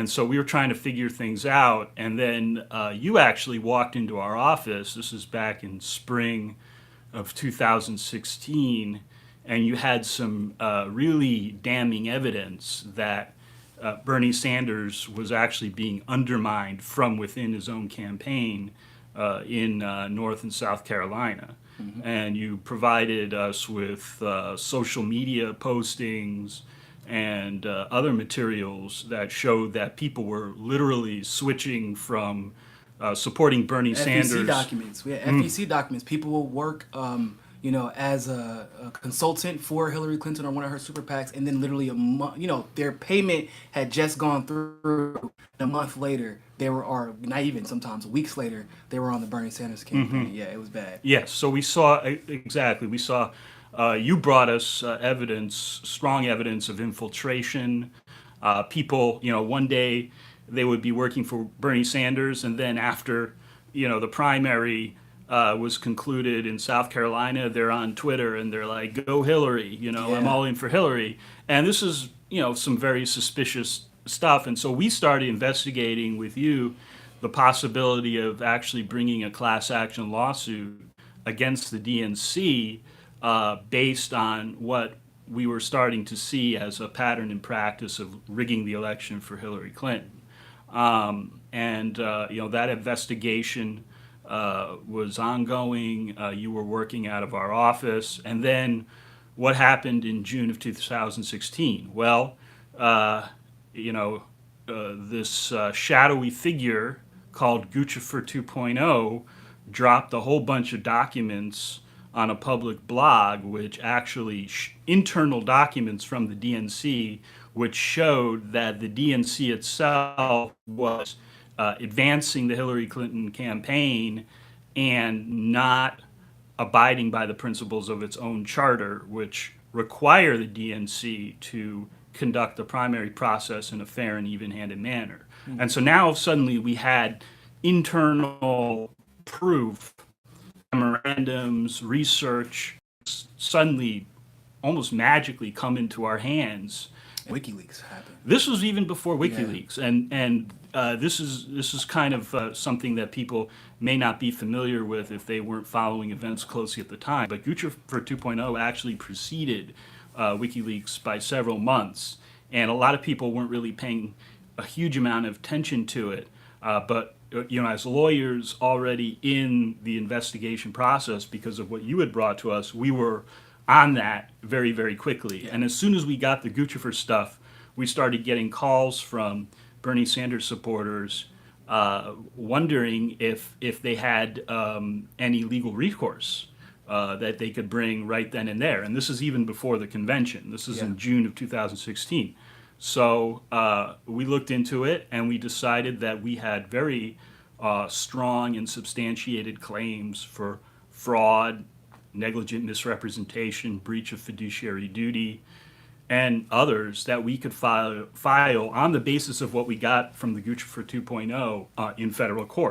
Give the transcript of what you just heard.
And so we were trying to figure things out. And then you actually walked into our office. This is back in spring of 2016. And you had some really damning evidence that Bernie Sanders was actually being undermined from within his own campaign in North and South Carolina. And you provided us with social media postings and other materials that showed that people were literally switching from supporting Bernie Sanders. Documents. We had FEC documents. People will work, as a consultant for Hillary Clinton or one of her super PACs, and then literally a month, their payment had just gone through. A month later, they were, or not even sometimes weeks later, they were on the Bernie Sanders campaign. Yeah, it was bad. Yes, so we saw exactly. We saw you brought us evidence, strong evidence of infiltration. People, one day they would be working for Bernie Sanders, and then after, the primary was concluded in South Carolina, they're on Twitter and they're like, "Go Hillary!" I'm all in for Hillary. And this is, some very suspicious stuff. And so we started investigating with you the possibility of actually bringing a class action lawsuit against the DNC based on what we were starting to see as a pattern in practice of rigging the election for Hillary Clinton. That investigation was ongoing. You were working out of our office. And then what happened in June of 2016? Well, this shadowy figure called Guccifer 2.0 dropped a whole bunch of documents on a public blog, which actually internal documents from the DNC, which showed that the DNC itself was advancing the Hillary Clinton campaign and not abiding by the principles of its own charter, which require the DNC to conduct the primary process in a fair and even-handed manner. And so now suddenly we had internal proof, memorandums, research, suddenly almost magically come into our hands. WikiLeaks happened. This was even before WikiLeaks, and this is kind of something that people may not be familiar with if they weren't following events closely at the time. But Guccifer 2.0 actually preceded WikiLeaks by several months, and a lot of people weren't really paying a huge amount of attention to it. But as lawyers already in the investigation process, because of what you had brought to us, we were on that very, very quickly. And as soon as we got the Guccifer stuff, we started getting calls from Bernie Sanders supporters wondering if they had any legal recourse that they could bring right then and there. And this is even before the convention. This is in June of 2016. So we looked into it, and we decided that we had very strong and substantiated claims for fraud, negligent misrepresentation, breach of fiduciary duty, and others that we could file on the basis of what we got from the Guccifer 2.0 in federal court.